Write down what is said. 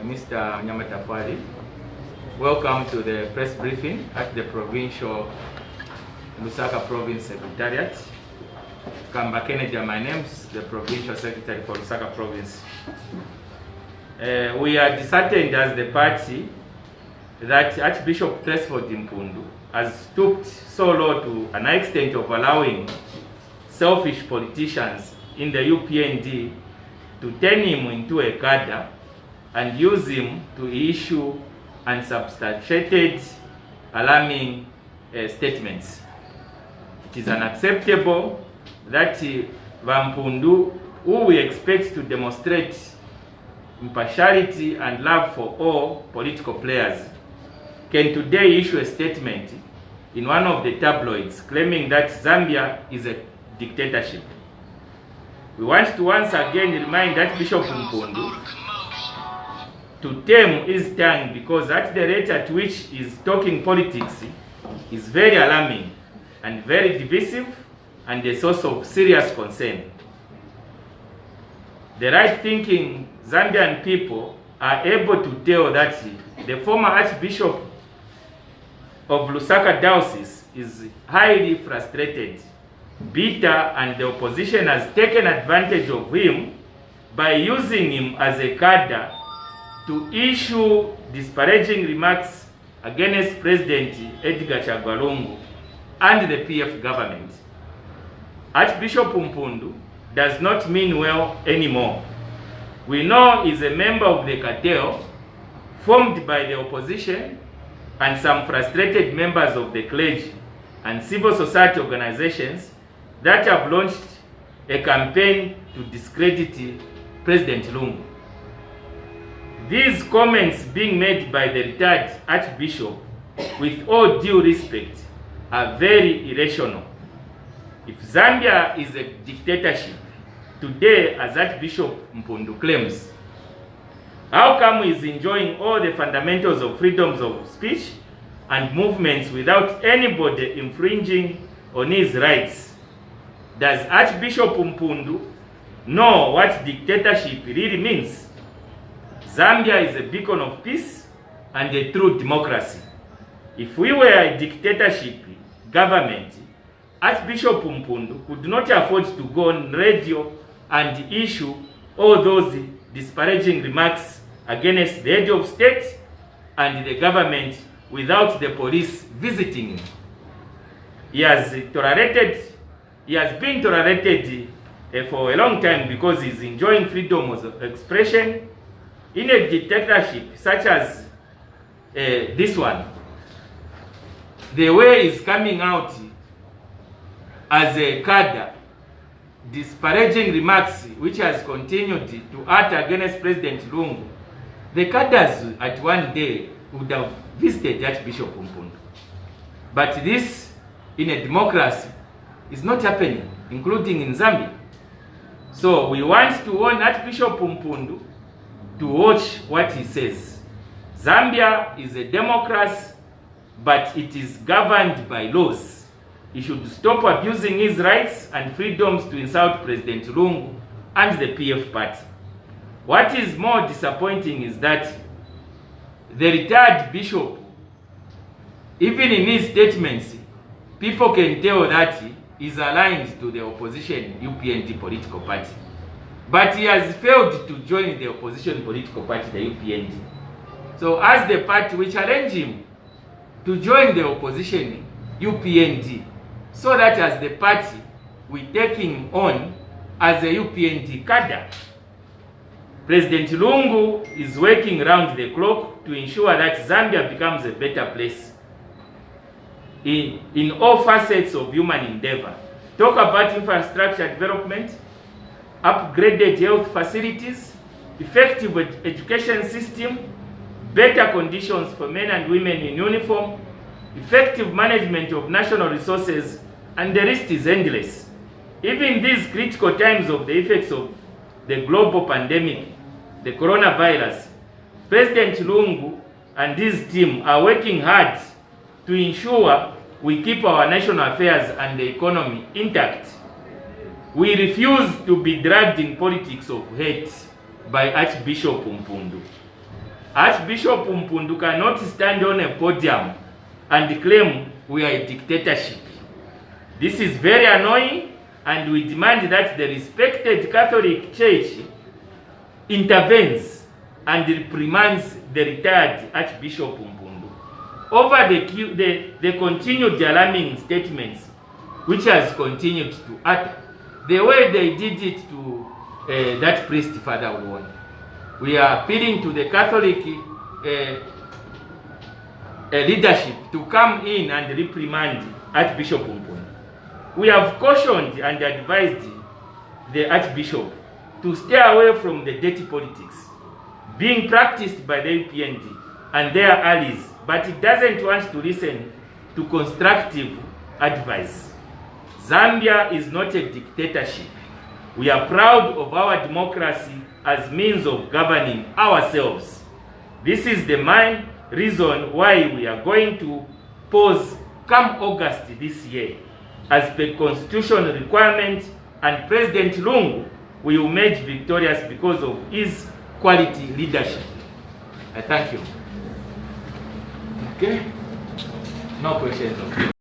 Mr. Nyamatafari. Welcome to the press briefing at the provincial Lusaka Province Secretariat. Kamba Kennedy, my name is the Provincial Secretary for Lusaka Province. We are disheartened as the party that Archbishop Tresford Mpundu has stooped so low to an extent of allowing selfish politicians in the UPND to turn him into a cadre and use him to issue unsubstantiated, alarming statements. It is unacceptable that Mpundu, who we expect to demonstrate impartiality and love for all political players, can today issue a statement in one of the tabloids claiming that Zambia is a dictatorship. We want to once again remind Archbishop Mpundu to tame his tongue, because at the rate at which he is talking politics is very alarming and very divisive and a source of serious concern. The right-thinking Zambian people are able to tell that the former Archbishop of Lusaka Diocese is highly frustrated, bitter, and the opposition has taken advantage of him by using him as a cadre to issue disparaging remarks against President Edgar Chagwa Lungu and the PF government. Archbishop Mpundu does not mean well anymore. We know he is a member of the cartel formed by the opposition and some frustrated members of the clergy and civil society organizations that have launched a campaign to discredit President Lungu. These comments being made by the retired Archbishop, with all due respect, are very irrational. If Zambia is a dictatorship today, as Archbishop Mpundu claims, how come he is enjoying all the fundamentals of freedoms of speech and movements without anybody infringing on his rights? Does Archbishop Mpundu know what dictatorship really means? Zambia is a beacon of peace and a true democracy. If we were a dictatorship government, Archbishop Mpundu could not afford to go on radio and issue all those disparaging remarks against the head of state and the government without the police visiting him. He has been tolerated for a long time because he is enjoying freedom of expression. In a dictatorship such as this one, the way is coming out as a cadre, disparaging remarks which has continued to utter against President Lungu, the cadres at one day would have visited Archbishop Mpundu. But this, in a democracy, is not happening, including in Zambia. So we want to warn Archbishop Mpundu to watch what he says. Zambia is a democracy, but it is governed by laws. He should stop abusing his rights and freedoms to insult President Lungu and the PF party. What is more disappointing is that the retired bishop, even in his statements, people can tell that he is aligned to the opposition UPND political party. But he has failed to join the opposition political party, the UPND. So as the party, we challenge him to join the opposition UPND, so that as the party, we take him on as a UPND cadre. President Lungu is working round the clock to ensure that Zambia becomes a better place in all facets of human endeavor. Talk about infrastructure development, upgraded health facilities, effective education system, better conditions for men and women in uniform, effective management of national resources, and the list is endless. Even in these critical times of the effects of the global pandemic, the coronavirus, President Lungu and his team are working hard to ensure we keep our national affairs and the economy intact. We refuse to be dragged in politics of hate, by Archbishop Mpundu. Archbishop Mpundu cannot stand on a podium and claim we are a dictatorship. This is very annoying, and we demand that the respected Catholic Church intervenes and reprimands the retired Archbishop Mpundu over the continued alarming statements which has continued to utter, the way they did it to that priest, Father Won. We are appealing to the Catholic leadership to come in and reprimand Archbishop Mpundu. We have cautioned and advised the Archbishop to stay away from the dirty politics being practiced by the UPND and their allies, but it doesn't want to listen to constructive advice. Zambia is not a dictatorship. We are proud of our democracy as means of governing ourselves. This is the main reason why we are going to pause come August this year, as per constitutional requirement, and President Lungu will emerge victorious because of his quality leadership. I thank you. Okay? No questions.